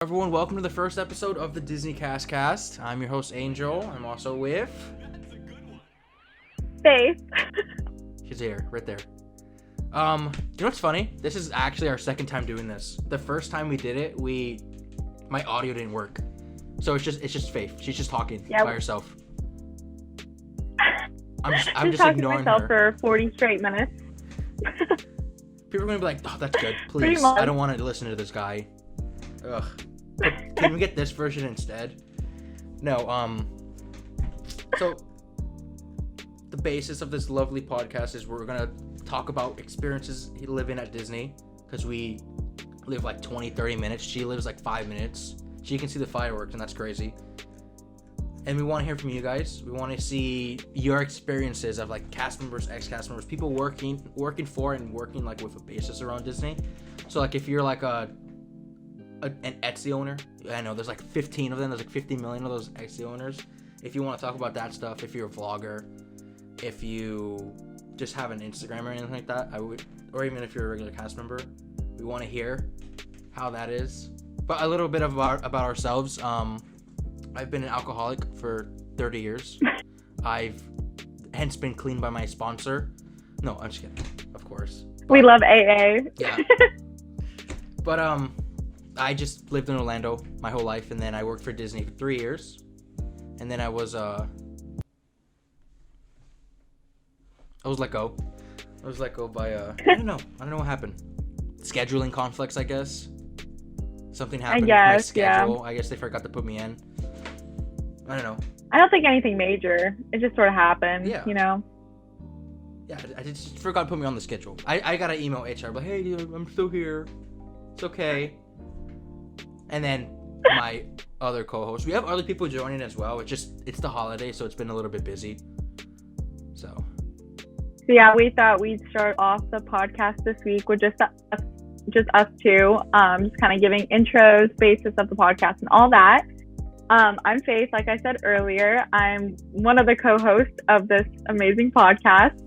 Everyone, welcome to the first episode of the Disney Cast. I'm your host, Angel. I'm also with... Faith. She's here, right there. You know what's funny? This is actually our second time doing this. The first time we did it, my audio didn't work. So it's just Faith. She's just talking by herself. I'm just ignoring myself her. For 40 straight minutes. People are going to be like, oh, that's good. Please, I don't want to listen to this guy. Ugh. Can we get this version instead? No, so the basis of this lovely podcast is we're gonna talk about experiences living at Disney, because we live like 20-30 minutes. She lives like 5 minutes. She can see the fireworks, and that's crazy. And we want to hear from you guys. We want to see your experiences of like cast members, ex-cast members, people working for and working like with a basis around Disney. So like if you're like an Etsy owner, I know there's like 15 of them, there's like 50 million of those Etsy owners. If you want to talk about that stuff, if you're a vlogger, if you just have an Instagram or anything like that, or even if you're a regular cast member, we want to hear how that is. But a little bit about ourselves. I've been an alcoholic for 30 years. I've hence been cleaned by my sponsor. No, I'm just kidding, of course. We love AA. Yeah. But I just lived in Orlando my whole life, and then I worked for Disney for 3 years, and then I was let go. I was let go by I don't know what happened. Scheduling conflicts, I guess. Something happened with my schedule. Yeah. I guess they forgot to put me in. I don't know. I don't think anything major. It just sort of happened. Yeah. You know. Yeah, I just forgot to put me on the schedule. I got an email HR like, hey, dude, I'm still here. It's okay. And then my other co-host, we have other people joining as well. It's the holiday, so it's been a little bit busy. So yeah, we thought we'd start off the podcast this week with just us two, just kind of giving intros, basis of the podcast, and all that. I'm Faith, like I said earlier. I'm one of the co-hosts of this amazing podcast.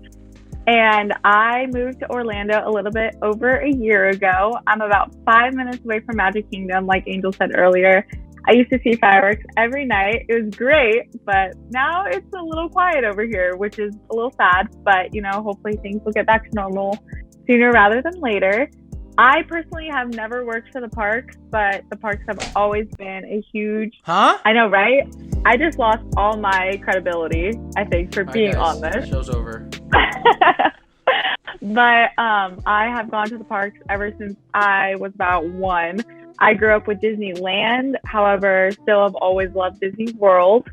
And I moved to Orlando a little bit over a year ago. I'm about 5 minutes away from Magic Kingdom, like Angel said earlier. I used to see fireworks every night. It was great, but now it's a little quiet over here, which is a little sad. But, hopefully things will get back to normal sooner rather than later. I personally have never worked for the parks, but the parks have always been a huge... Huh? I know, right? I just lost all my credibility, I think, for being on this. Show's over. But I have gone to the parks ever since I was about 1. I grew up with Disneyland, however, still have always loved Disney World.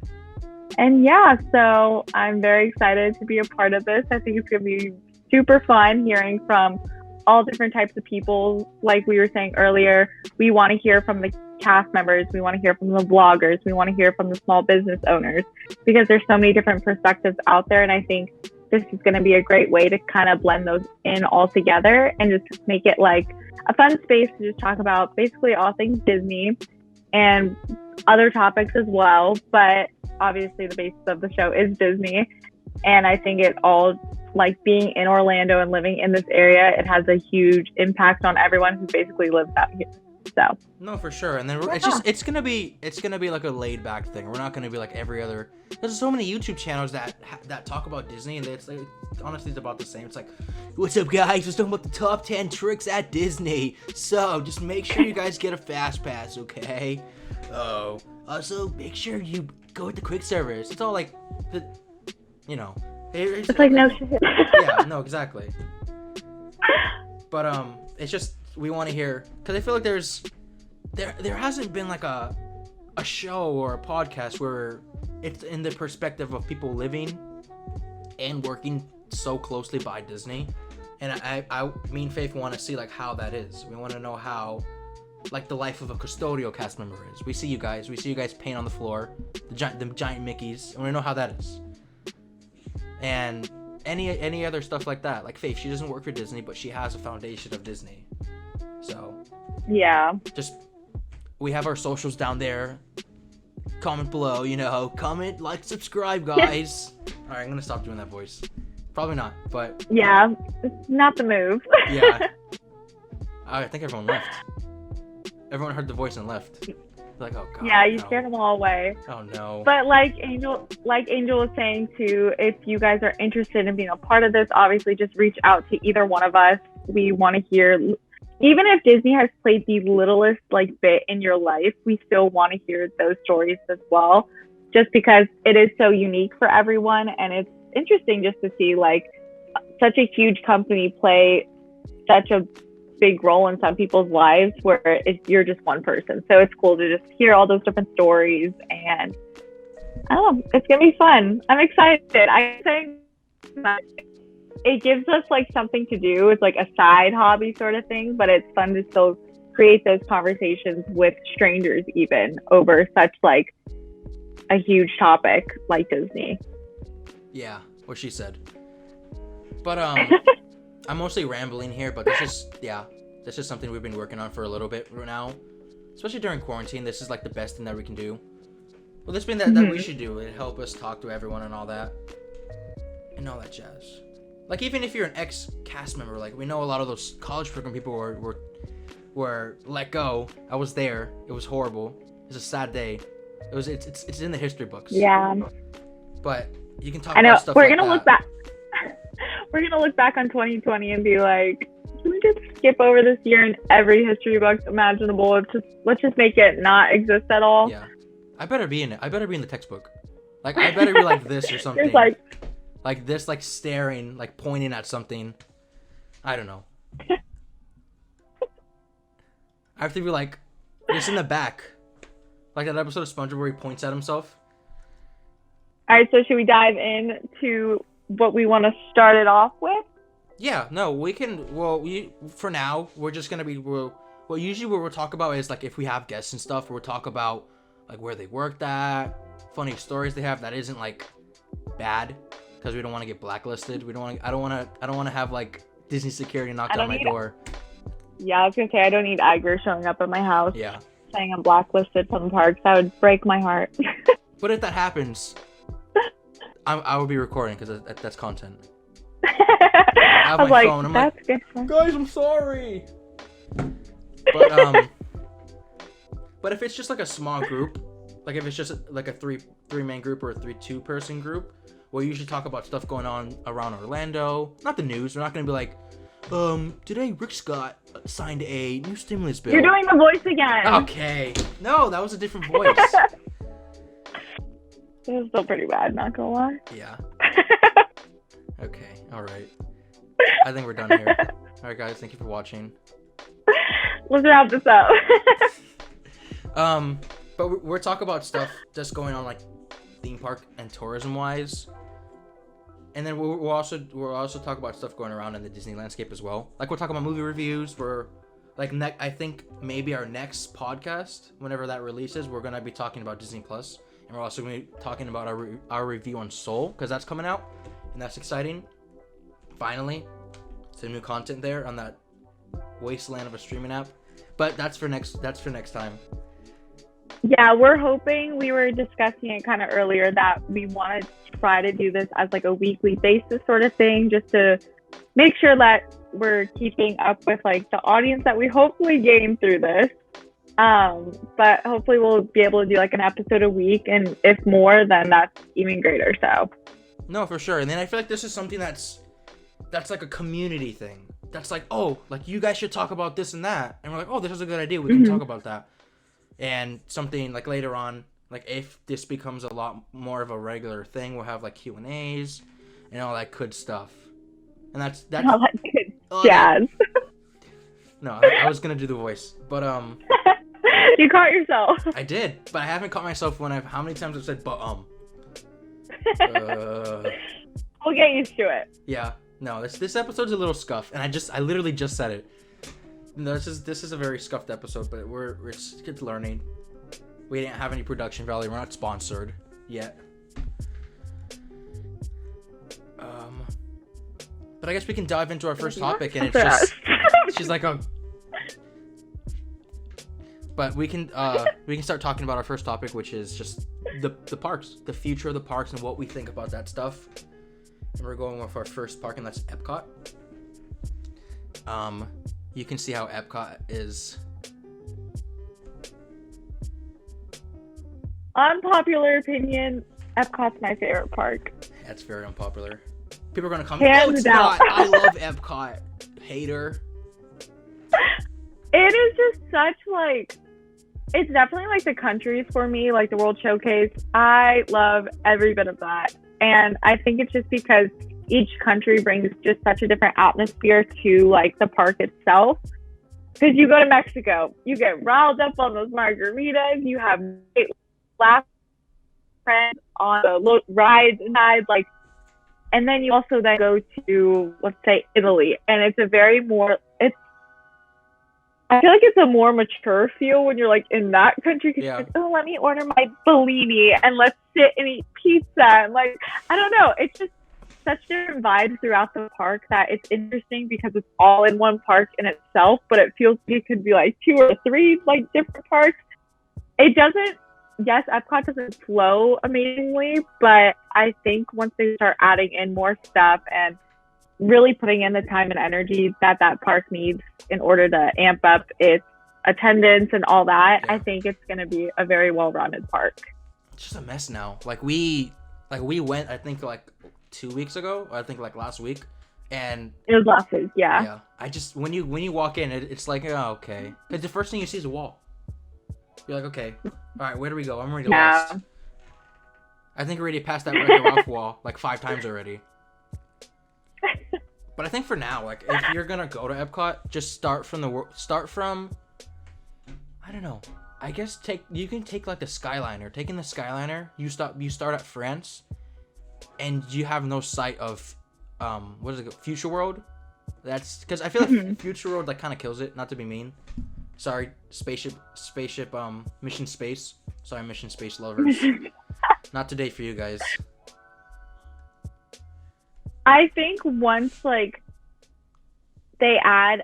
And yeah, so I'm very excited to be a part of this. I think it's going to be super fun hearing from all different types of people. Like we were saying earlier, we want to hear from the cast members, we want to hear from the bloggers, we want to hear from the small business owners, because there's so many different perspectives out there. And I think this is going to be a great way to kind of blend those in all together and just make it like a fun space to just talk about basically all things Disney and other topics as well. But obviously the basis of the show is Disney. And I think it all, like being in Orlando and living in this area, it has a huge impact on everyone who basically lives out here. So no, for sure. And then it's gonna be like a laid back thing. We're not gonna be like every other. There's so many YouTube channels that talk about Disney, and it's like, honestly, it's about the same. It's like, what's up, guys? We're talking about the top 10 tricks at Disney. So just make sure you guys get a fast pass, okay? Oh, also make sure you go with the quick service. It's all like, it's like no shit. Yeah, no, exactly. But it's just, we want to hear, because I feel like there hasn't been like a show or a podcast where it's in the perspective of people living and working so closely by Disney. And me and Faith want to see like how that is. We want to know how like the life of a custodial cast member is. We see you guys paint on the floor, the giant Mickeys, and we want to know how that is. And any other stuff like that. Like Faith, she doesn't work for Disney, but she has a foundation of Disney. So yeah, just we have our socials down there. Comment below, comment, like, subscribe, guys. All right, I'm gonna stop doing that voice. Probably not, but yeah, it's not the move. Yeah. I think everyone left. everyone heard the voice and left. Like, oh god. Yeah, you no. scared them all away. Oh no. But like Angel was saying too, if you guys are interested in being a part of this, obviously just reach out to either one of us. We want to hear, even if Disney has played the littlest like bit in your life, we still want to hear those stories as well, just because it is so unique for everyone, and it's interesting just to see like such a huge company play such a big role in some people's lives where you're just one person. So it's cool to just hear all those different stories, and I don't know, it's gonna be fun. I'm excited. I think it gives us like something to do. It's like a side hobby sort of thing, but it's fun to still create those conversations with strangers even over such like a huge topic like Disney. Yeah, what she said. But I'm mostly rambling here, but this is something we've been working on for a little bit right now. Especially during quarantine, this is like the best thing that we can do. Well, this thing that we should do. It help us talk to everyone and all that jazz. Like, even if you're an ex-cast member, like, we know a lot of those college program people were let go. I was there. It was horrible. It's a sad day. It's in the history books. Yeah. But you can talk I know. about stuff We're like gonna that. look back. We're gonna look back on 2020 and be like, can we just skip over this year in every history book imaginable? Let's just make it not exist at all. Yeah. I better be in it. I better be in the textbook. Like, I better be like this or something. It's like this, like staring, like pointing at something. I don't know. I have to be like, it's in the back. Like that episode of SpongeBob where he points at himself. All right, so should we dive into what we want to start it off with? Yeah, no, we can. Well, for now, we're just gonna be. Usually what we'll talk about is like if we have guests and stuff, we'll talk about like where they worked at, funny stories they have that isn't like bad, because we don't want to get blacklisted. I don't want to have like Disney security knock on my door. Yeah, I was gonna say I don't need Iger showing up at my house. Yeah. Saying I'm blacklisted from the parks. That would break my heart. But if that happens, I will be recording because that's content. I have was my like, phone. I'm that's like, good. Guys, I'm sorry. But if it's just like a small group, like if it's just like a three man group or a 2 person group, we'll usually talk about stuff going on around Orlando. Not the news. We're not gonna be like, today Rick Scott signed a new stimulus bill. You're doing the voice again. Okay. No, that was a different voice. This is still pretty bad, not gonna lie. Yeah. Okay. All right. I think we're done here. All right, guys. Thank you for watching. Let's wrap this up. But we're talking about stuff just going on like theme park and tourism wise, and then we'll also talk about stuff going around in the Disney landscape as well. Like we'll talk about movie reviews. We're like I think maybe our next podcast, whenever that releases, we're gonna be talking about Disney Plus, and we're also gonna be talking about our review on Soul, because that's coming out, and that's exciting. Finally, some new content there on that wasteland of a streaming app. But that's for next time. Yeah, we're hoping, we were discussing it kind of earlier, that we want to try to do this as like a weekly basis sort of thing, just to make sure that we're keeping up with like the audience that we hopefully gain through this. But hopefully we'll be able to do like an episode a week, and if more, then that's even greater. So no, for sure. And then I feel like this is something that's like a community thing. That's like, oh, like you guys should talk about this and that, and we're like, oh, this is a good idea, we can talk about that. And something like later on, like if this becomes a lot more of a regular thing, we'll have like Q&As and all that good stuff. And that's all that good jazz. No, I was gonna do the voice, but you caught yourself. I did, but I haven't caught myself when how many times I've said but We'll get used to it. Yeah. No, this episode's a little scuffed, and I literally just said it. No, this is a very scuffed episode, but it's learning. We didn't have any production value. We're not sponsored yet. But I guess we can dive into our first topic, and it's just she's like But we can start talking about our first topic, which is just the parks, the future of the parks, and what we think about that stuff. And we're going with our first park, and that's Epcot. You can see how Epcot is Unpopular opinion, Epcot's my favorite park. That's very unpopular. People are gonna come. Hands Oh, it's down. not. I love Epcot. Hater. It is just such like, it's definitely like the countries for me, like the World Showcase. I love every bit of that. And I think it's just because each country brings just such a different atmosphere to like the park itself. Because you go to Mexico, you get riled up on those margaritas, you have laugh friends on the rides inside, like, and then you also then go to, let's say, Italy, and it's a very more, it's, I feel like it's a more mature feel when you're like in that country, because you're like, oh, let me order my Bellini and let's sit and eat pizza, and like, I don't know, it's just such different vibes throughout the park that it's interesting because it's all in one park in itself, but it feels like it could be like 2 or 3 like different parks. It doesn't, yes, Epcot doesn't flow amazingly, but I think once they start adding in more stuff and really putting in the time and energy that that park needs in order to amp up its attendance and all that, I think it's going to be a very well-rounded park. It's just a mess now. Like we went, I think like 2 weeks ago, or I think like last week, and it was last week. Yeah. I just when you walk in, it's like, oh, okay. Because the first thing you see is a wall. You're like, okay, all right, where do we go? I'm already lost. I think we already passed that Wreck-It Ralph wall like 5 times already. But I think for now, like if you're gonna go to Epcot, just start from I don't know. I guess you can take like the Skyliner. Taking the Skyliner, you start at France, and you have no sight of what is it, Future World? That's because I feel like Future World like kind of kills it. Not to be mean. Sorry, spaceship, Mission Space. Sorry, Mission Space lovers. Not today for you guys. I think once like they add,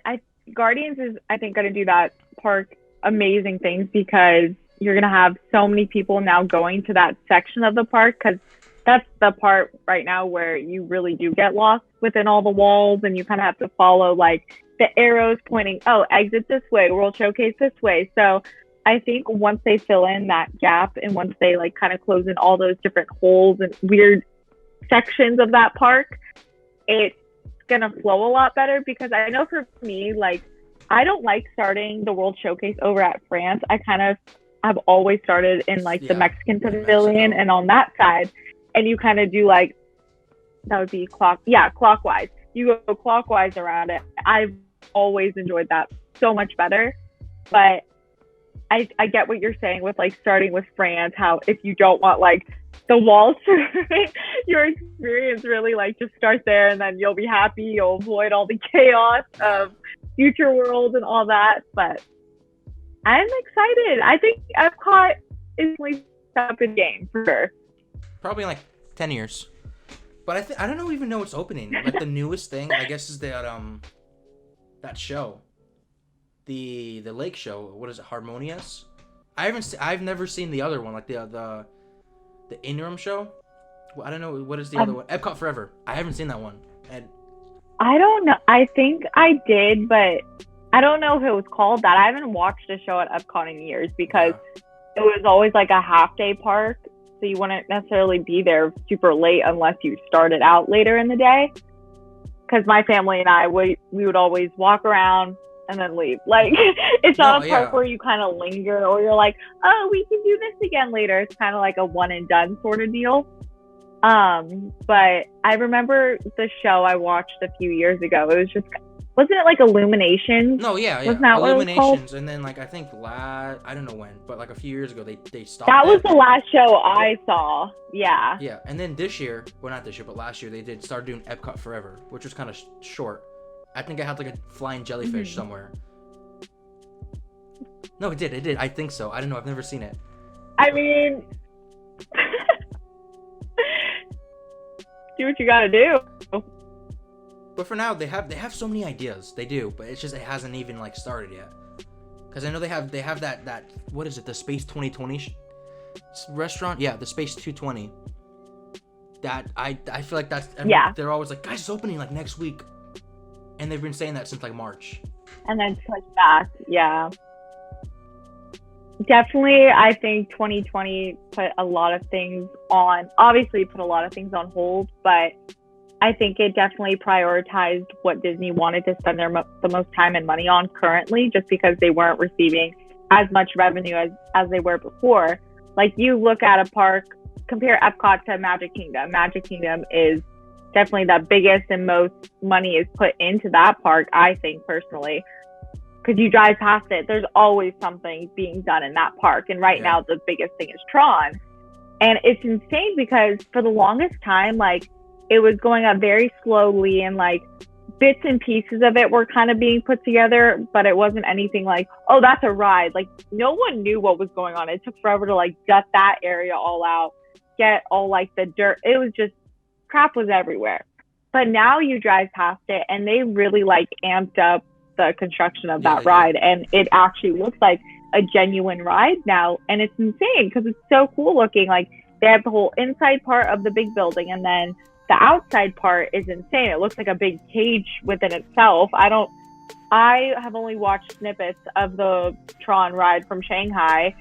Guardians is I think going to do that park amazing things, because you're going to have so many people now going to that section of the park, because that's the part right now where you really do get lost within all the walls, and you kind of have to follow like the arrows pointing, oh, exit this way, World Showcase this way. So I think once they fill in that gap, and once they like kind of close in all those different holes and weird sections of that park, it's gonna flow a lot better. Because I know for me, like, I don't like starting the World Showcase over at France. I kind of have always started in like the Mexican pavilion and on that side, and you kind of do like, that would be clockwise. You go clockwise around it. I've always enjoyed that so much better. But I get what you're saying with like starting with France, how if you don't want like the walls to your experience, really like just start there, and then you'll be happy. You'll avoid all the chaos of Future World and all that. But I'm excited. I think Epcot is like up in game for sure. Probably in like 10 years. But I don't even know what's opening. Like the newest thing, I guess, is that show. The lake show. What is it? Harmonious? I've never seen the other one, like the interim show. Well, I don't know, what is the other one? Epcot Forever. I haven't seen that one. And I don't know. I think I did, but I don't know if it was called that. I haven't watched a show at Epcot in years, because it was always like a half-day park, so you wouldn't necessarily be there super late unless you started out later in the day. Because my family and I, we would always walk around and then leave. Like, it's not a park where you kind of linger, or you're like, oh, we can do this again later. It's kind of like a one and done sort of deal. But I remember the show I watched a few years ago. It was just, wasn't it like Illuminations? No, yeah. Wasn't that Illuminations, what it was called? and then like I think I don't know when, but like a few years ago they stopped. That was the last show I saw. Yeah. Yeah, and then this year, well, not this year, but last year they started doing Epcot Forever, which was kind of short. I think I had like a flying jellyfish somewhere. No, it did. I think so. I don't know. I've never seen it. I mean, do what you gotta do. But for now, they have so many ideas. They do, but it's just it hasn't even like started yet. Because I know they have that what is it? The Space 2020 restaurant? Yeah, the Space 220. That I feel like that's they're always like, guys, it's opening like next week. And they've been saying that since like March. And then push back, yeah. Definitely, I think 2020 put a lot of things on, obviously put a lot of things on hold, but I think it definitely prioritized what Disney wanted to spend the most time and money on currently, just because they weren't receiving as much revenue as they were before. Like, you look at a park, compare Epcot to Magic Kingdom. Magic Kingdom is definitely the biggest and most money is put into that park, I think personally. Because you drive past it, there's always something being done in that park. And right now, the biggest thing is Tron. And it's insane because for the longest time, like, it was going up very slowly, and like bits and pieces of it were kind of being put together, but it wasn't anything like, oh, that's a ride. Like, no one knew what was going on. It took forever to like gut that area all out, get all like the dirt. It was just, crap was everywhere. But now you drive past it and they really like amped up the construction of that ride, and it actually looks like a genuine ride now, and it's insane because it's so cool looking. Like, they have the whole inside part of the big building, and then the outside part is insane. It looks like a big cage within itself. I have only watched snippets of the Tron ride from Shanghai,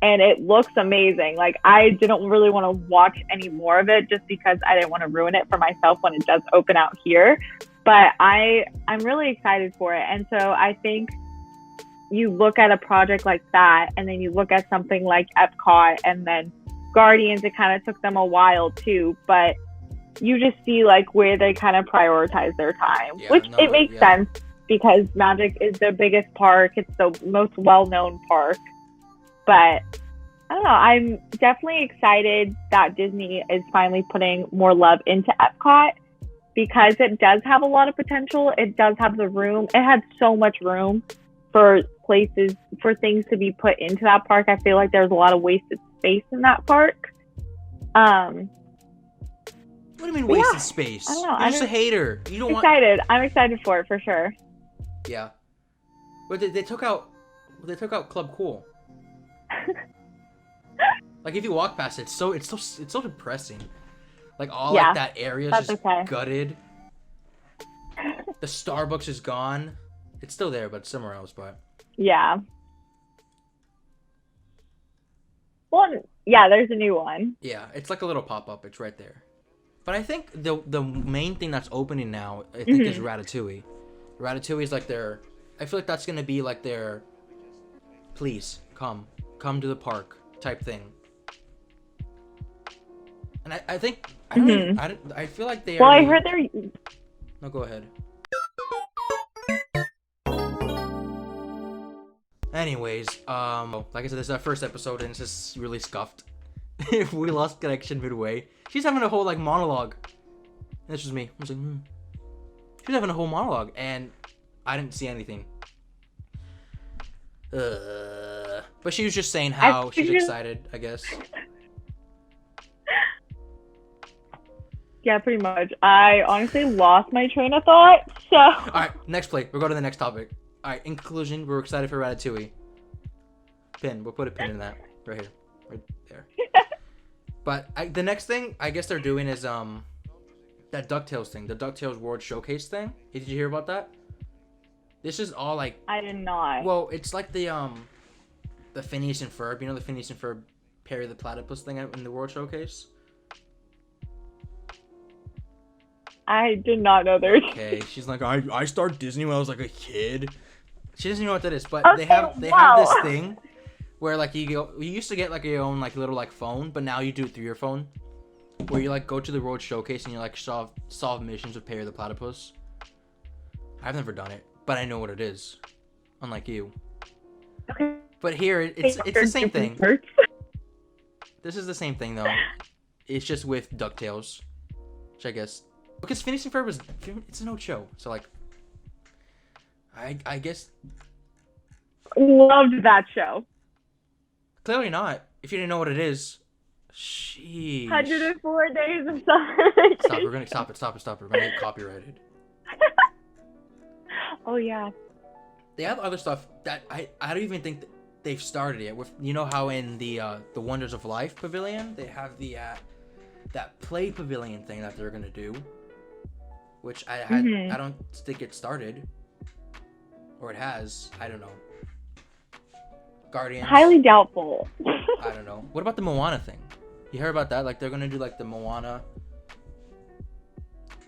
and it looks amazing. Like, I didn't really want to watch any more of it just because I didn't want to ruin it for myself when it does open out here. But I'm really excited for it. And so I think you look at a project like that, and then you look at something like Epcot, and then Guardians, it kind of took them a while too, but you just see like where they kind of prioritize their time, it makes sense because Magic is the biggest park. It's the most well-known park. But I don't know. I'm definitely excited that Disney is finally putting more love into Epcot because it does have a lot of potential. It does have the room. It has so much room for places, for things to be put into that park. I feel like there's a lot of wasted space in that park. What do you mean wasted space? I don't know. You're just a hater. You don't excited. I'm excited for it for sure. Yeah, but they took out Club Cool. Like, if you walk past it, it's so depressing. Like, all like that area is just gutted. The Starbucks is gone. It's still there, but somewhere else. But yeah. Well, yeah, there's a new one. Yeah, it's like a little pop-up. It's right there. But I think the main thing that's opening now, I think, is Ratatouille. Ratatouille is like I feel like that's gonna be like their, please come to the park type thing. And I think I feel like they. Well, I heard they're. No, go ahead. Anyways, like I said, this is our first episode, and it's just really scuffed. We lost connection midway. She's having a whole like monologue. And it's just me. I was like, She's having a whole monologue, and I didn't see anything. But she was just saying how she's excited, I guess. Yeah, pretty much. I honestly lost my train of thought, so... Alright, next play. We'll go to the next topic. Alright, in conclusion, we're excited for Ratatouille. Pin. We'll put a pin in that. Right here. Right there. But the next thing I guess they're doing is that DuckTales thing. The DuckTales World Showcase thing. Did you hear about that? This is all like... I did not. Well, it's like the Phineas and Ferb. You know the Phineas and Ferb Perry the Platypus thing in the World Showcase? I did not know there. Okay, she's like, I started Disney when I was like a kid. She doesn't know what that is, but they have this thing where like you used to get like your own like little like phone, but now you do it through your phone, where you like go to the World Showcase and you like solve missions with Perry the Platypus. I've never done it, but I know what it is, unlike you. Okay. But here it's the same thing. This is the same thing though. It's just with DuckTales, which I guess. Because Phineas and Ferb it's an old show, so like, I guess. Loved that show. Clearly not. If you didn't know what it is, sheesh. 104 Days of Summer. Stop! We're gonna stop it. We're gonna get copyrighted. Oh yeah. They have other stuff that I don't even think they've started yet. With how in the Wonders of Life Pavilion they have the that play pavilion thing that they're gonna do. Which I don't think it started. Or it has. I don't know. Guardians. Highly doubtful. I don't know. What about the Moana thing? You heard about that? Like, they're gonna do like the Moana.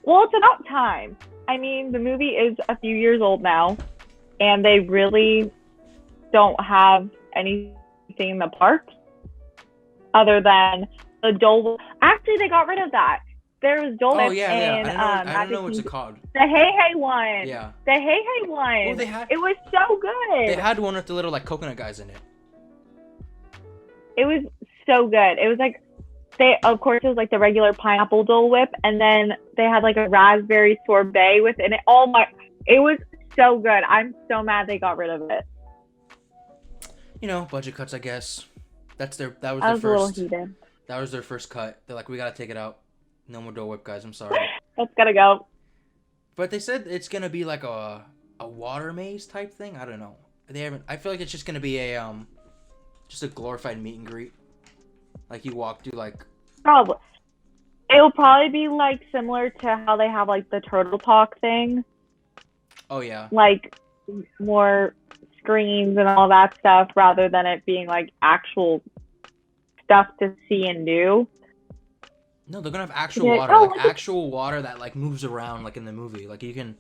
Well, it's about time. I mean, the movie is a few years old now, and they really don't have anything in the parks other than the Dole. Actually, they got rid of that. There was Dole Whip yeah. in I don't know what's it called. The Hey Hey one. Yeah. The Hey Hey one. Well, it was so good. They had one with the little like coconut guys in it. It was so good. It was like of course it was like the regular pineapple Dole Whip, and then they had like a raspberry sorbet within it. It was so good. I'm so mad they got rid of it. You know, budget cuts, I guess. That was their first. A little heated. That was their first cut. They're like, we gotta take it out. No more Dole Whip, guys. I'm sorry. That's gotta go. But they said it's gonna be like a water maze type thing. I don't know. They haven't. I feel like it's just gonna be just a glorified meet and greet. Like you walk through like. Probably. It'll probably be like similar to how they have like the Turtle Talk thing. Oh yeah. Like more screens and all that stuff, rather than it being like actual stuff to see and do. No, they're gonna have actual water, like actual water that like moves around, like in the movie. Like you can.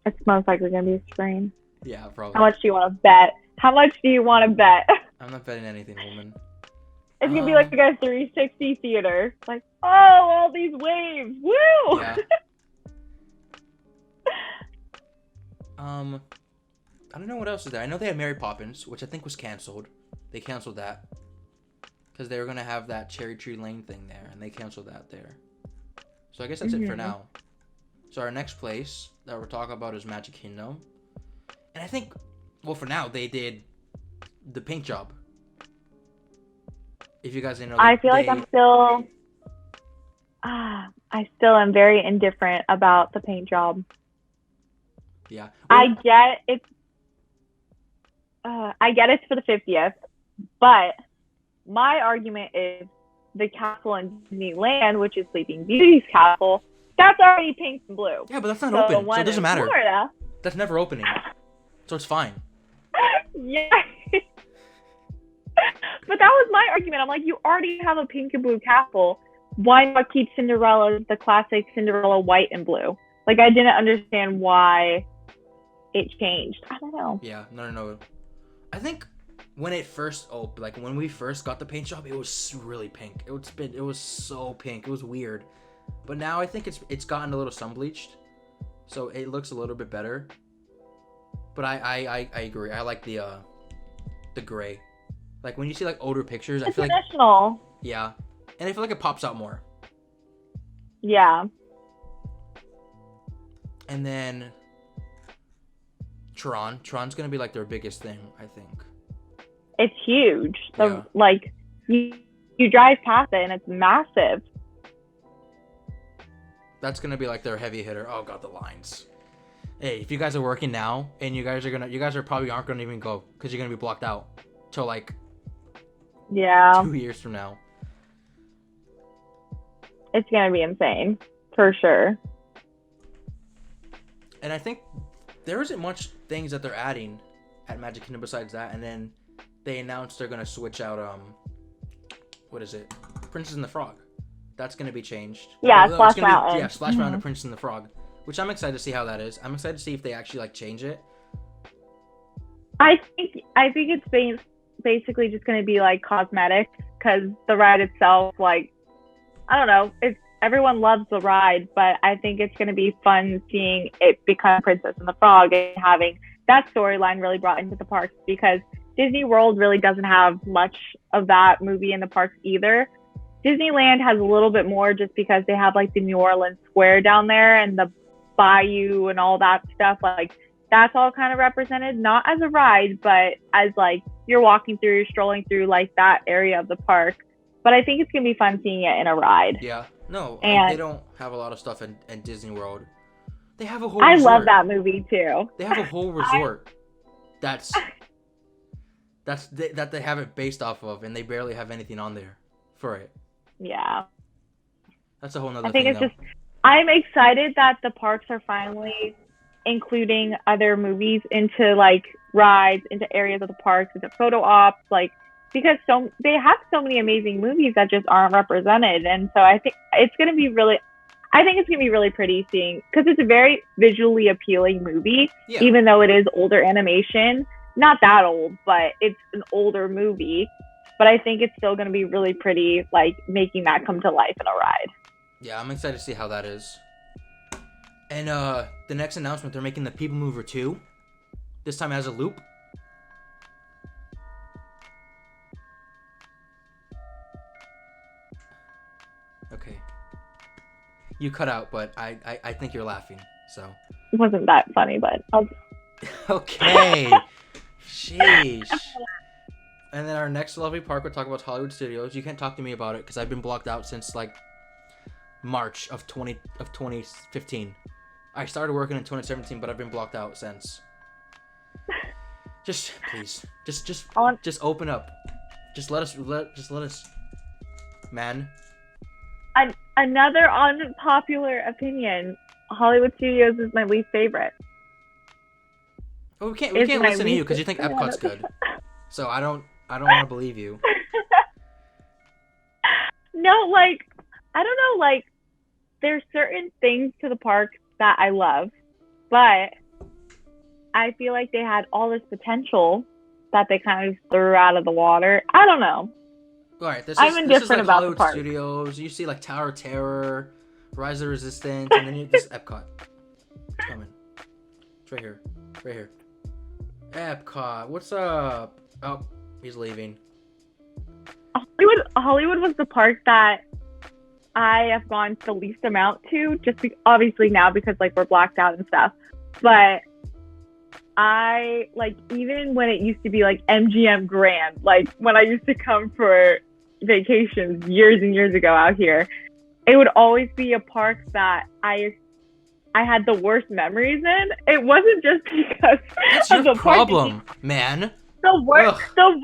It's most likely gonna be a screen. Yeah, probably. How much do you want to bet? How much do you want to bet? I'm not betting anything, woman. It's gonna be like a 360 theater. Like, oh, all these waves, woo! Yeah. I don't know what else is there. I know they had Mary Poppins, which I think was canceled. They canceled that because they were gonna have that Cherry Tree Lane thing there, and they canceled that there. So I guess that's it for now. So our next place that we're talking about is Magic Kingdom, and I think, well, for now they did the paint job. If you guys didn't know, I feel like I'm still. I still am very indifferent about the paint job. Yeah. Well, I get it's. I get it's for the 50th, but my argument is the castle in Disneyland, which is Sleeping Beauty's castle, that's already pink and blue. Yeah, but that's not open, so it doesn't matter. Florida, that's never opening, so it's fine. Yeah. But that was my argument. I'm like, you already have a pink and blue castle. Why not keep Cinderella, the classic Cinderella, white and blue? Like, I didn't understand why it changed. I don't know. Yeah, no. I think when it first opened, like when we first got the paint job, it was really pink. It was so pink. It was weird. But now I think it's gotten a little sun bleached, so it looks a little bit better. But I agree. I like the gray. Like when you see like older pictures, I feel traditional. Like yeah, and I feel like it pops out more. Yeah. And then Tron's gonna be like their biggest thing, I think. It's huge. So like you drive past it and it's massive. That's gonna be like their heavy hitter. Oh god, the lines. Hey, if you guys are working now and you guys are probably aren't gonna even go because you're gonna be blocked out till like 2 years from now. It's gonna be insane for sure. And I think there isn't much things that they're adding at Magic Kingdom besides that. And then they announced they're gonna switch out what is it? Princess and the Frog. That's gonna be changed. Yeah, Splash Mountain. Splash Mountain and Princess and the Frog. Which I'm excited to see how that is. I'm excited to see if they actually like change it. I think it's basically just gonna be like cosmetic because the ride itself, like, I don't know, everyone loves the ride, but I think it's going to be fun seeing it become Princess and the Frog and having that storyline really brought into the parks, because Disney World really doesn't have much of that movie in the parks either. Disneyland has a little bit more just because they have like the New Orleans Square down there and the bayou and all that stuff. Like that's all kind of represented, not as a ride, but as like you're walking through, you're strolling through like that area of the park. But I think it's going to be fun seeing it in a ride. Yeah. No, and they don't have a lot of stuff in Disney World. They have a whole resort. I resort. love that movie too. They have a whole resort that they have it based off of, and they barely have anything on there for it. Yeah. That's a whole nother thing. I think it's just, I'm excited that the parks are finally including other movies into like rides, into areas of the parks, into photo ops, like because they have so many amazing movies that just aren't represented. And so I think it's gonna be really pretty seeing, because it's a very visually appealing movie, even though it is older animation. Not that old, but it's an older movie. But I think it's still going to be really pretty, like, making that come to life in a ride. Yeah, I'm excited to see how that is. And the next announcement, they're making the People Mover 2. This time as a loop. Okay. You cut out, but I think you're laughing, so. It wasn't that funny, but Okay. Sheesh. And then our next lovely park we'll talk about Hollywood Studios. You can't talk to me about it because I've been blocked out since like March of 2015. I started working in 2017, but I've been blocked out since. Just please, just open up. Just let us, man. Another unpopular opinion: Hollywood Studios is my least favorite. Well, we can't listen to you because you think Epcot's good. So I don't want to believe you. No, like, I don't know, like, there's certain things to the park that I love, but I feel like they had all this potential that they kind of threw out of the water. I don't know. All right, this is like about Hollywood Studios. You see like Tower of Terror, Rise of the Resistance, and then you this Epcot. It's coming. It's right here. Right here. Epcot, what's up? Oh, he's leaving. Hollywood was the park that I have gone the least amount to, just obviously now because like we're blacked out and stuff. But I like, even when it used to be like MGM Grand, like when I used to come for vacations years and years ago out here, it would always be a park that I had the worst memories in. It wasn't just because that's your problem, man. The worst stuff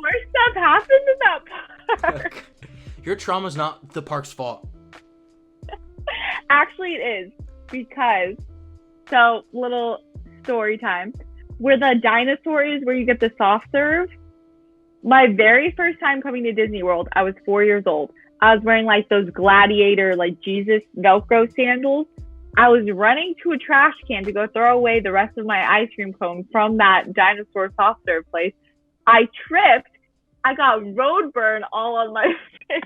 happened in that park. Your trauma's not the park's fault. Actually, it is, because, so, little story time. Where the dinosaur is, where you get the soft serve, my very first time coming to Disney World, I was 4 years old. I was wearing like those gladiator, like Jesus Velcro sandals. I was running to a trash can to go throw away the rest of my ice cream cone from that dinosaur soft serve place. I tripped. I got road burn all on my face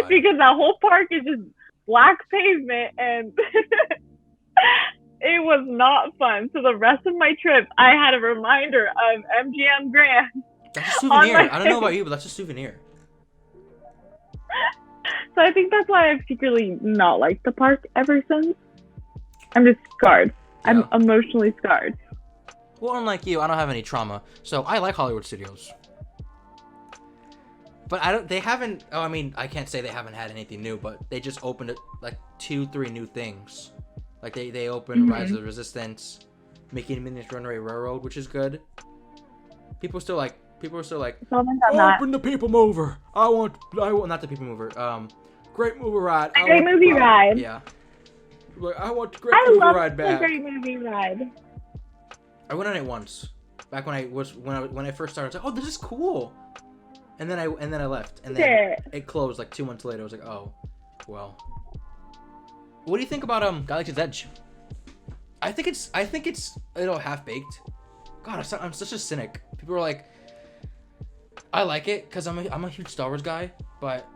because that whole park is just black pavement, and it was not fun. So the rest of my trip, I had a reminder of MGM Grand. That's a souvenir. I don't know about you, but that's a souvenir. So I think that's why I've secretly not liked the park ever since. I'm just scarred. Yeah. I'm emotionally scarred. Well, unlike you, I don't have any trauma, so I like Hollywood Studios. But they haven't, I can't say they haven't had anything new, but they just opened it, like 2-3 new things. Like they opened Rise of the Resistance, Mickey and Minnie's Runaway Railroad, which is good. People are still like, open the People Mover. I want not the People Mover. Great Movie Ride. Great Movie Ride. Yeah. Like, I want the Great Movie Ride back. Great Movie Ride. I went on it once, back when I first started. I was like, oh, this is cool. And then I left, and then it closed like 2 months later. I was like, oh, well. What do you think about Galaxy's Edge? I think it's a little half baked. God, I'm such a cynic. People are like, I like it because I'm a huge Star Wars guy, but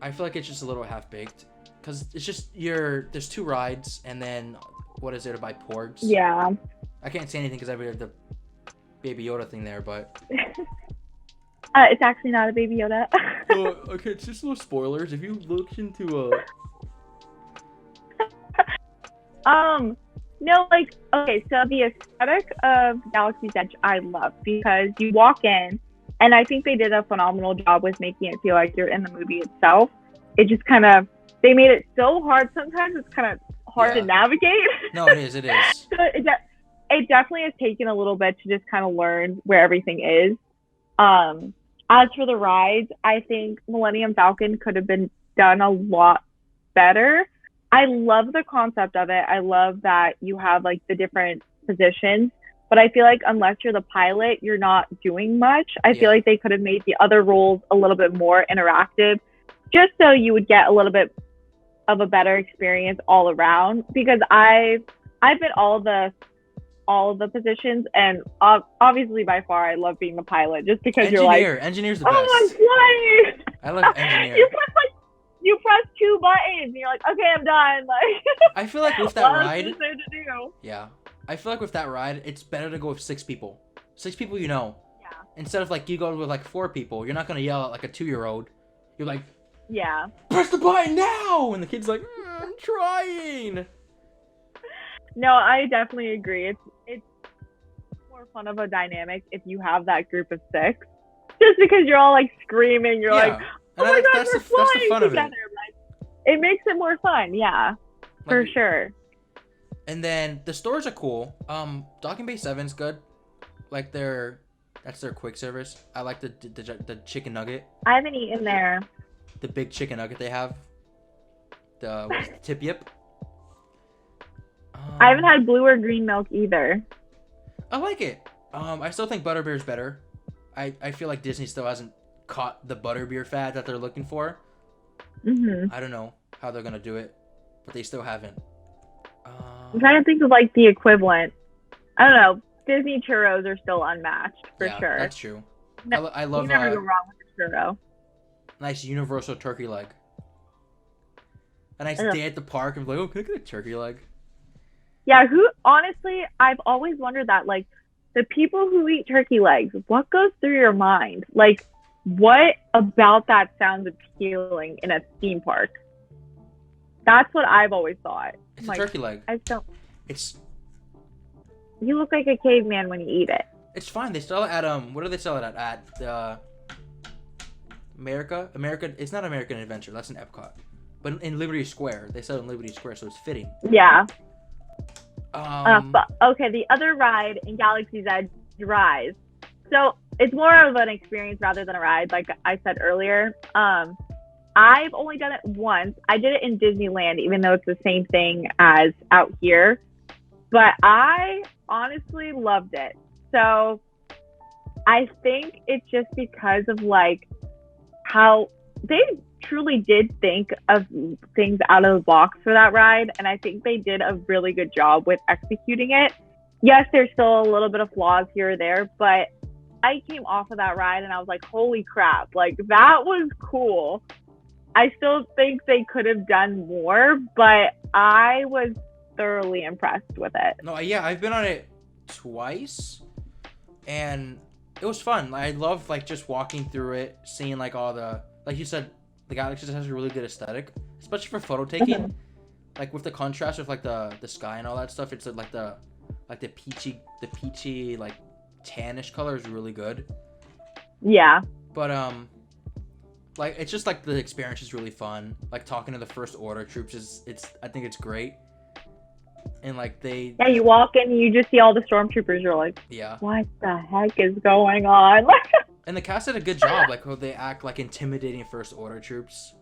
I feel like it's just a little half baked because it's just there's 2 rides, and then what is there to buy porgs? Yeah. I can't say anything because I have the Baby Yoda thing there, but. It's actually not a Baby Yoda. Okay, it's just little spoilers. If you look into no, like, okay, so the aesthetic of Galaxy's Edge I love, because you walk in, and I think they did a phenomenal job with making it feel like you're in the movie itself. It just kind of, they made it so hard. Sometimes it's kind of hard to navigate. No, it is. So it definitely has taken a little bit to just kind of learn where everything is. As for the rides, I think Millennium Falcon could have been done a lot better. I love the concept of it. I love that you have like the different positions. But I feel like unless you're the pilot, you're not doing much. I feel like they could have made the other roles a little bit more interactive, just so you would get a little bit of a better experience all around. Because I've been all of the positions, and obviously by far I love being the pilot, just because engineer's the best. I'm flying. I love engineer. You press 2 buttons and you're like, okay, I'm done. Like, I feel like with that ride, is there to do? Yeah, I feel like with that ride, it's better to go with 6 people. 6 people, you know. Yeah. Instead of like you go with like 4 people, you're not gonna yell at like a 2-year-old. You're like, yeah, press the button now, and the kid's like, I'm trying. No, I definitely agree. It's more fun of a dynamic if you have that group of 6, just because you're all like screaming. You're like, oh my god, we're flying fun together. Of it. Like, it makes it more fun. Yeah, for sure. And then the stores are cool. Docking Bay 7's good. Like that's their quick service. I like the chicken nugget. I haven't eaten there. The big chicken nugget they have. The tip yip. I haven't had blue or green milk either. I like it. I still think butterbeer's better. I feel like Disney still hasn't caught the butterbeer fad that they're looking for. Mm-hmm. I don't know how they're gonna do it, but they still haven't. I'm trying to think of like the equivalent. I don't know. Disney churros are still unmatched for sure. That's true. I love. You never go wrong with a churro. Nice universal turkey leg. A nice day at the park and be like, oh, can I get a turkey leg? Yeah, honestly, I've always wondered that, like, the people who eat turkey legs, what goes through your mind? Like, what about that sounds appealing in a theme park? That's what I've always thought. It's a turkey leg. You look like a caveman when you eat it. It's fine. They sell it at what do they sell it at the America? It's not American Adventure. That's in Epcot. But in Liberty Square, they sell it in Liberty Square, so it's fitting. Yeah. Okay, the other ride in Galaxy's Edge, Rise. So it's more of an experience rather than a ride, like I said earlier. I've only done it once. I did it in Disneyland, even though it's the same thing as out here. But I honestly loved it. So I think it's just because of like how they truly did think of things out of the box for that ride, and I think they did a really good job with executing it. Yes, there's still a little bit of flaws here or there, but I came off of that ride and I was like, holy crap, like that was cool. I still think they could have done more, but I was thoroughly impressed with it. No, yeah, I've been on it twice and it was fun. I love like just walking through it, seeing like all the, like you said, the Galaxy just has a really good aesthetic, especially for photo taking. Like with the contrast with like the sky and all that stuff, it's like the peachy like tannish color is really good. Yeah. But like it's just like the experience is really fun. Like talking to the First Order troops I think it's great. And like you walk in and you just see all the stormtroopers. You're like, yeah, what the heck is going on? And the cast did a good job. Like how they act like intimidating First Order troops.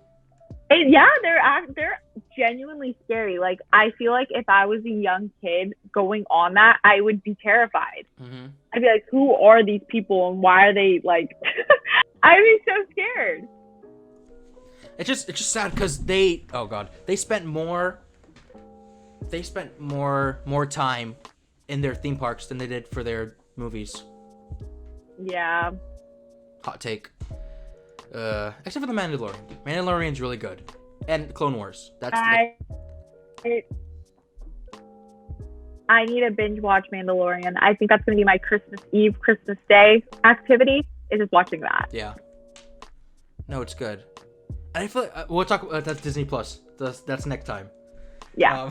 Yeah, they're genuinely scary. Like I feel like if I was a young kid going on that, I would be terrified. Mm-hmm. I'd be like, who are these people and why are they like? I'd be so scared. It's just sad because they spent more time in their theme parks than they did for their movies. Yeah. Hot take. Except for the Mandalorian. Mandalorian's really good. And Clone Wars. I need to binge watch Mandalorian. I think that's going to be my Christmas Eve, Christmas Day activity, is just watching that. Yeah. No, it's good. And I feel like, we'll talk about that's Disney Plus. That's next time. Yeah.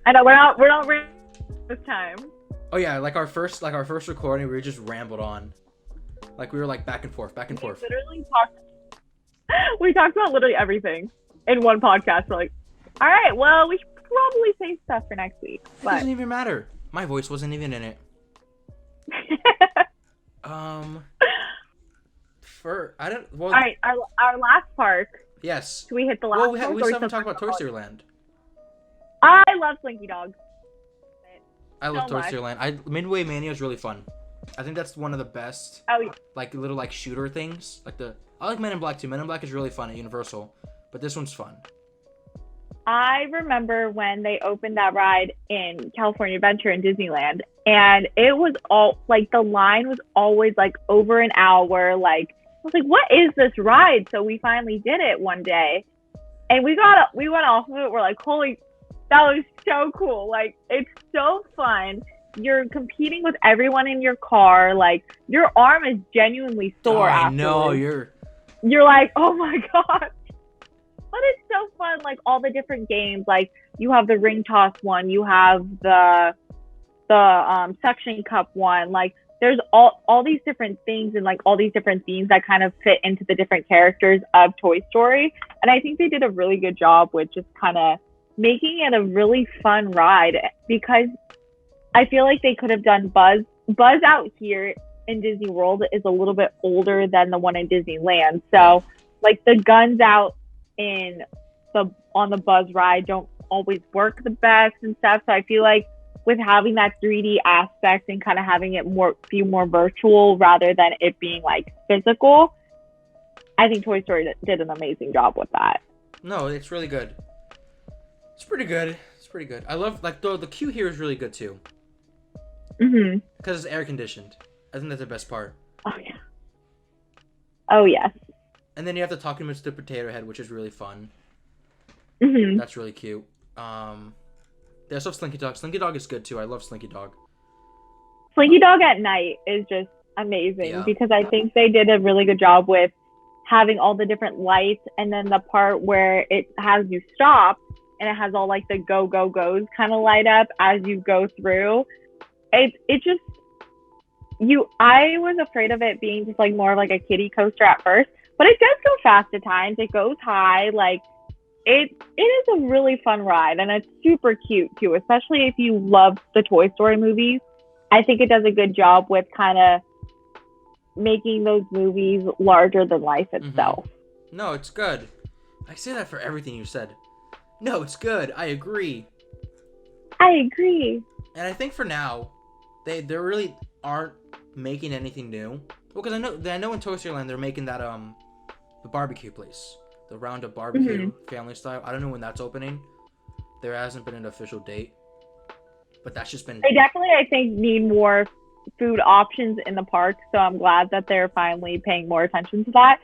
I know, we're not this time. Oh yeah, like our first recording, we just rambled on. Like we were like back and forth. We talked about literally everything in one podcast. We're like, all right, well, we should probably save stuff for next week. It doesn't even matter. My voice wasn't even in it. All right, our last park. Yes. Should we hit the last? Well, we still haven't talked about Toy Story Land. I love Slinky Dog. I love so Toy much. Story Land. Midway Mania is really fun. I think that's one of the best. Oh, yeah. Like little like shooter things. I like Men in Black too. Men in Black is really fun at Universal, but this one's fun. I remember when they opened that ride in California Adventure in Disneyland, and it was all like the line was always like over an hour. Like I was like, what is this ride? So we finally did it one day, and we went off of it. We're like, holy, that was so cool. Like it's so fun. You're competing with everyone in your car. Like your arm is genuinely sore. I afterwards. know You're like, oh my god. But it's so fun, like all the different games. Like you have the ring toss one, you have the suction cup one. Like there's all these different things and like all these different themes that kind of fit into the different characters of Toy Story. And I think they did a really good job with just kind of making it a really fun ride, because I feel like they could have done Buzz. Buzz out here in Disney World is a little bit older than the one in Disneyland. So like the guns out on the Buzz ride don't always work the best and stuff. So I feel like with having that 3D aspect and kind of having it be more virtual rather than it being like physical, I think Toy Story did an amazing job with that. No, it's really good. It's pretty good. I love like the queue here is really good too. Mm-hmm. Because it's air conditioned. I think that's the best part. Oh yeah. Oh yes. And then you have to talk to Mr. Potato Head, which is really fun. Mm-hmm. That's really cute. They also have Slinky Dog. Slinky Dog is good too. I love Slinky Dog. Slinky Dog at night is just amazing because I think they did a really good job with having all the different lights, and then the part where it has you stop and it has all like the goes kind of light up as you go through. It just I was afraid of it being just like more of like a kiddie coaster at first. But it does go fast at times. It goes high. Like it is a really fun ride, and it's super cute too, especially if you love the Toy Story movies. I think it does a good job with kind of making those movies larger than life itself. Mm-hmm. No, it's good. I say that for everything you said. No, it's good. I agree. And I think for now, they really aren't making anything new. Well, because I know in Toy Story Land they're making that the barbecue place, the Roundup barbecue family style. I don't know when that's opening. There hasn't been an official date, but that's just been. They definitely, I think, need more food options in the park. So I'm glad that they're finally paying more attention to that.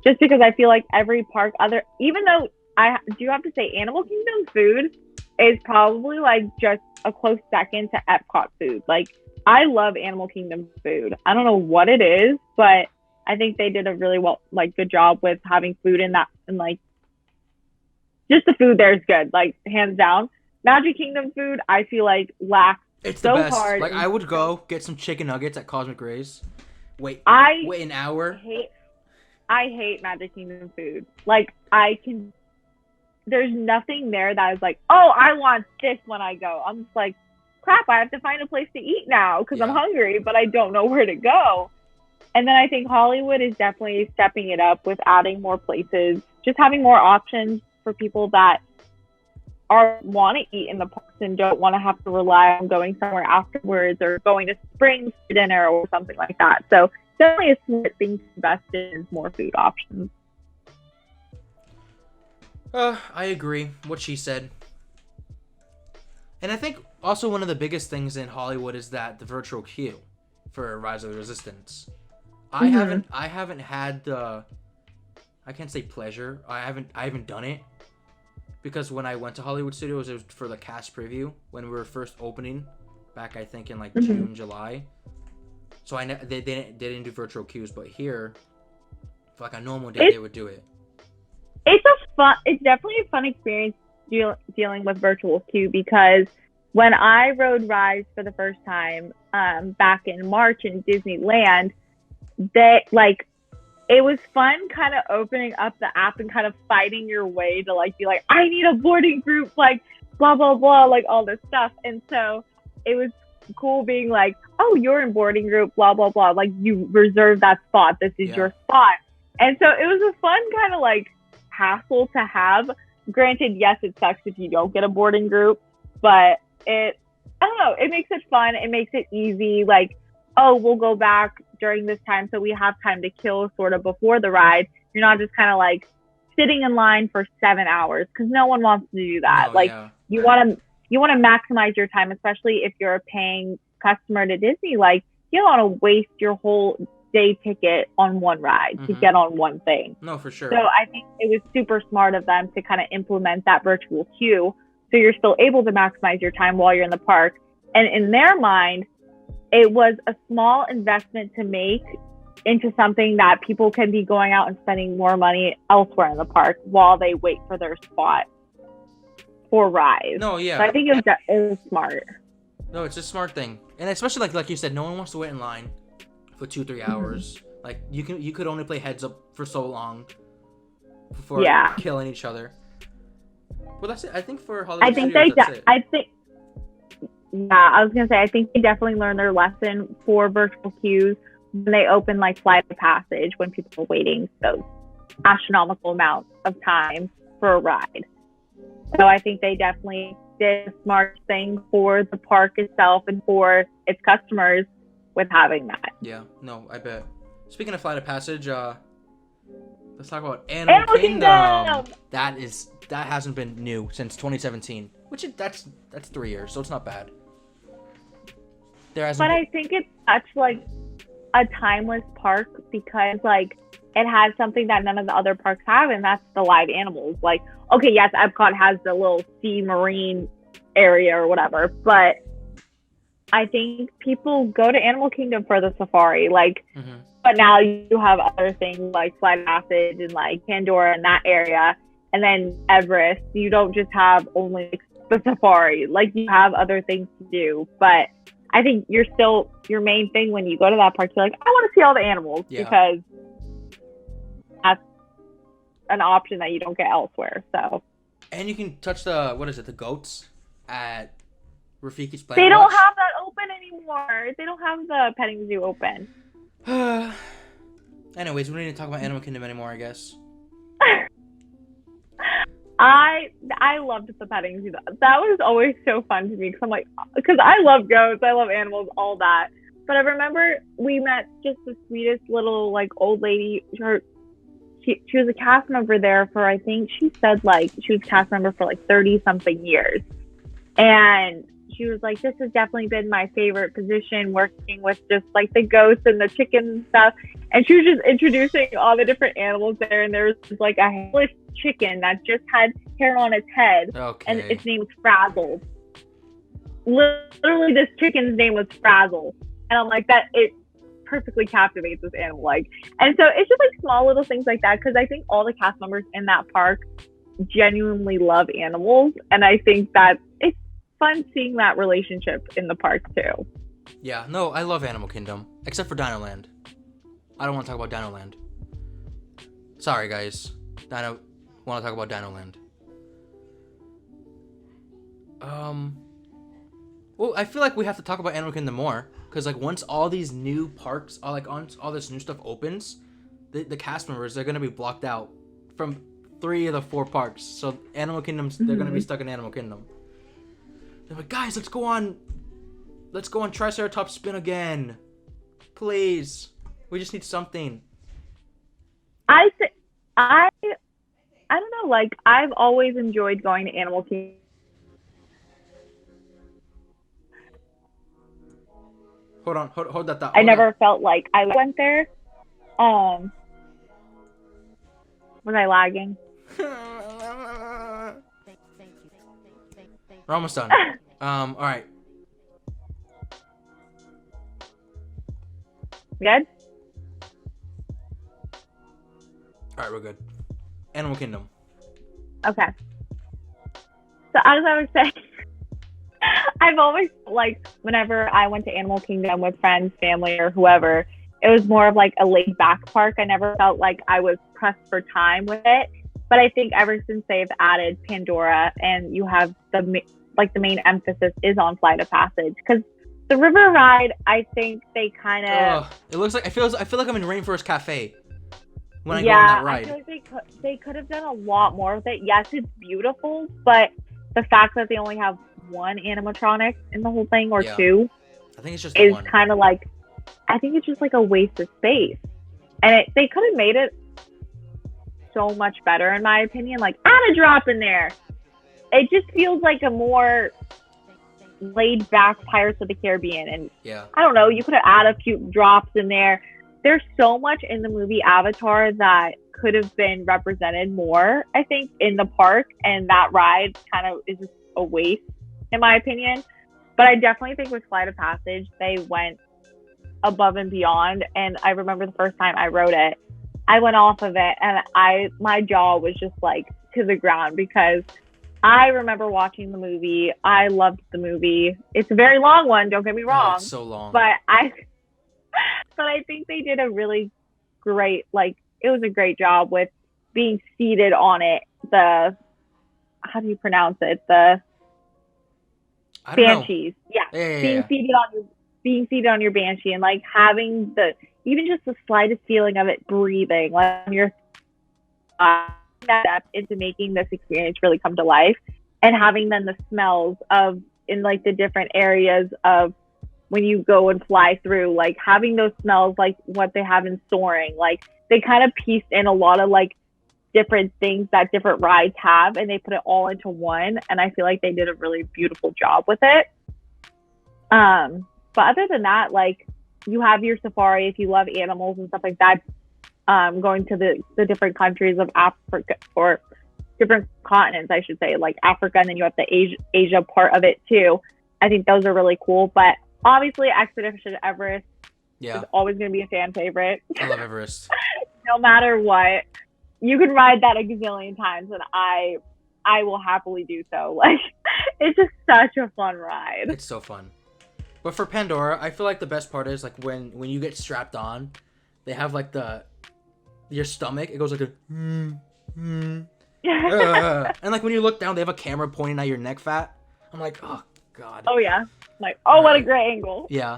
Just because I feel like every park, even though I do have to say, Animal Kingdom food is probably like just a close second to Epcot food. Like I love Animal Kingdom food. I don't know what it is, but I think they did a really good job with having food in that, and like just the food there is good, like hands down. Magic Kingdom food, I feel like lacks it's so the best. hard. Like I would go get some chicken nuggets at Cosmic Rays. Wait an hour. I hate Magic Kingdom food. Like there's nothing there that is like, oh, I want this when I go. I'm just like, crap, I have to find a place to eat now because I'm hungry, but I don't know where to go. And then I think Hollywood is definitely stepping it up with adding more places, just having more options for people that want to eat in the parks and don't want to have to rely on going somewhere afterwards or going to Springs for dinner or something like that. So definitely a smart thing to invest in is more food options. I agree. What she said. And I think also one of the biggest things in Hollywood is that the virtual queue for Rise of the Resistance. I haven't had the, I can't say pleasure. I haven't done it because when I went to Hollywood Studios, it was for the cast preview when we were first opening back, I think in like June, July. So they didn't do virtual queues, but here, for like a normal day, they would do it. It's definitely a fun experience dealing with virtual queue, because when I rode Rise for the first time back in March in Disneyland, it was fun kind of opening up the app and kind of fighting your way to like be like, I need a boarding group, like blah blah blah, like all this stuff. And so it was cool being like, oh, you're in boarding group, blah blah blah, like you reserved that spot, this is your spot. And so it was a fun kind of like hassle to have. Granted, yes, it sucks if you don't get a boarding group, but I don't know. It makes it fun. It makes it easy. Like, oh, we'll go back during this time so we have time to kill sort of before the ride. You're not just kind of like sitting in line for 7 hours because no one wants to do that. No, like yeah. you want to maximize your time, especially if you're a paying customer to Disney. Like you don't want to waste your whole day ticket on one ride to get on one thing. No, for sure. So I think it was super smart of them to kind of implement that virtual queue so you're still able to maximize your time while you're in the park. And in their mind, it was a small investment to make into something that people can be going out and spending more money elsewhere in the park while they wait for their spot for rides. No, yeah. So I think it was smart. No, it's a smart thing. And especially like you said, no one wants to wait in line for 2-3 hours. Like you could only play heads up for so long before killing each other. Well, that's it. I think for Hollywood Studios, that's it. I was gonna say I think they definitely learned their lesson for virtual queues when they open like Flight of Passage when people are waiting those astronomical amounts of time for a ride. So I think they definitely did a smart thing for the park itself and for its customers with having that. Yeah, no, I bet. Speaking of Flight of Passage, let's talk about Animal Kingdom. That hasn't been new since 2017, which that's 3 years, so it's not bad. I think it's such like a timeless park because like it has something that none of the other parks have, and that's the live animals. Like, okay, yes, Epcot has the little sea marine area or whatever, but I think people go to Animal Kingdom for the safari. Like, but now you have other things like Flight of Passage and like Pandora in that area, and then Everest. You don't just have only the safari. Like, you have other things to do, but I think your main thing when you go to that park, you're like, I want to see all the animals because that's an option that you don't get elsewhere. So, and you can touch the goats at Rafiki's Planet. They don't have that open anymore. They don't have the petting zoo open. Anyways, we don't need to talk about Animal Kingdom anymore, I guess. I loved the petting zoo. That was always so fun to me because I love goats, I love animals, all that. But I remember we met just the sweetest little like old lady. She was a cast member there for, I think she said like she was a cast member for like 30 something years, and she was like, this has definitely been my favorite position, working with just like the ghosts and the chickens and stuff. And she was just introducing all the different animals there, and there was like a hairless chicken that just had hair on its head, and its name was Frazzle. Literally, this chicken's name was Frazzle, and I'm like, that it perfectly captivates this animal. Like, and so it's just like small little things like that, because I think all the cast members in that park genuinely love animals, and I think that it's fun seeing that relationship in the park too. Yeah, no, I love Animal Kingdom, except for Dino Land. I don't want to talk about Dino Land. Sorry, guys. I want to talk about Dino Land. Well, I feel like we have to talk about Animal Kingdom more, because like once all these new parks, all this new stuff opens, the cast members, they're gonna be blocked out from 3 of the 4 parks. So Animal Kingdom's they're gonna be stuck in Animal Kingdom. They're like, guys, let's go on Triceratops Spin again, please. We just need something. I don't know. Like, I've always enjoyed going to Animal Kingdom. Hold that thought. I never felt like I went there. Was I lagging? We're almost done. All right. Good? All right, we're good. Animal Kingdom. Okay. So as I was saying, I've always, like, whenever I went to Animal Kingdom with friends, family, or whoever, it was more of like a laid back park. I never felt like I was pressed for time with it. But I think ever since they've added Pandora and you have the main emphasis is on Flight of Passage, because the river ride, I think they kind of. It looks like I feel like I'm in Rainforest Cafe when I go on that ride. I feel like they could have done a lot more with it. Yes, it's beautiful, but the fact that they only have one animatronic in the whole thing or Yeah. two I think it's just the is one. kind of like, I think it's just like a waste of space. And they could have made it so much better, in my opinion. Like, add a drop in there. It just feels like a more laid back Pirates of the Caribbean. And Yeah. I don't know, you could have added a few drops in there. There's so much in the movie Avatar that could have been represented more, I think, in the park. And that ride kind of is just a waste, in my opinion. But I definitely think with Flight of Passage, they went above and beyond. And I remember the first time I rode it, I went off of it and my jaw was just like to the ground, because I remember watching the movie. I loved the movie. It's a very long one, don't get me wrong. Oh, it's so long. But I think they did a really great, like, it was a great job with being seated on it. How do you pronounce it? The I don't know. Banshees. Yeah. Yeah. Being seated on your Banshee, and like having even just the slightest feeling of it breathing, like you're step into making this experience really come to life, and having then the smells of in like the different areas of when you go and fly through, like having those smells, like what they have in Soaring, like they kind of pieced in a lot of like different things that different rides have, and they put it all into one, and I feel like they did a really beautiful job with it. But other than that, like, you have your safari if you love animals and stuff like that, going to the different countries of Africa, or different continents, I should say, like Africa, and then you have the Asia part of it too. I think those are really cool. But obviously, Expedition Everest is always going to be a fan favorite. I love Everest. No matter what, you can ride that a gazillion times, and I will happily do so. Like, it's just such a fun ride. It's so fun. But for Pandora, I feel like the best part is like when you get strapped on, they have like your stomach. It goes like and like when you look down, they have a camera pointing at your neck fat. I'm like, oh god. Oh yeah. I'm like, oh, what a great angle. Yeah.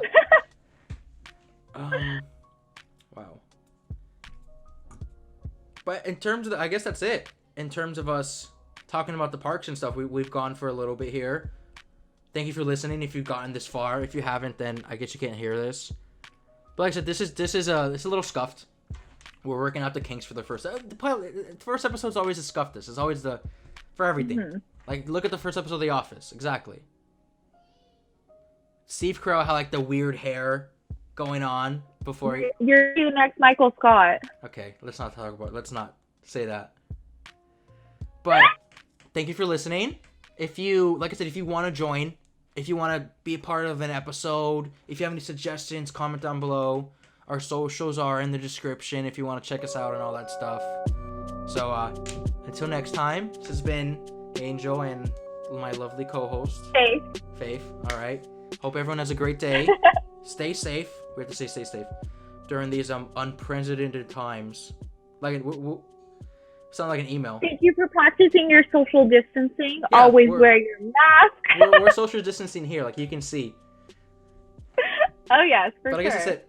Wow. But in terms of I guess that's it. In terms of us talking about the parks and stuff, we've gone for a little bit here. Thank you for listening. If you've gotten this far, if you haven't, then I guess you can't hear this. But like I said, this is a little scuffed. We're working out the kinks for the first. The first episode's always a scuff. This is always for everything. Mm-hmm. Like, look at the first episode of The Office. Exactly. Steve Carell had like the weird hair going on before. You're the next Michael Scott. Okay, let's not say that. But thank you for listening. If you, like I said, if you want to join, if you want to be a part of an episode, if you have any suggestions, comment down below. Our socials are in the description if you want to check us out and all that stuff. So, until next time, this has been Angel and my lovely co-host. Faith. All right. Hope everyone has a great day. Stay safe. We have to say stay safe during these unprecedented times. Like, sound like an email. Thank you for practicing your social distancing. Yeah, always wear your mask. we're social distancing here, like you can see. Oh yes, for sure. But I guess that's it.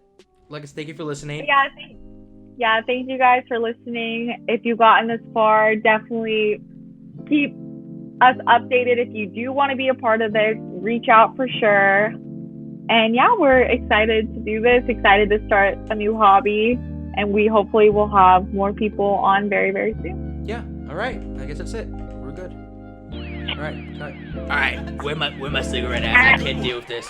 Thank you for listening. Thank you guys for listening. If you've gotten this far, definitely keep us updated. If you do want to be a part of this, reach out for sure. And yeah, we're excited to do this, excited to start a new hobby. And we hopefully will have more people on very, very soon. Yeah. All right. I guess that's it. We're good. All right. Cut. All right. Where my cigarette at? I can't deal with this.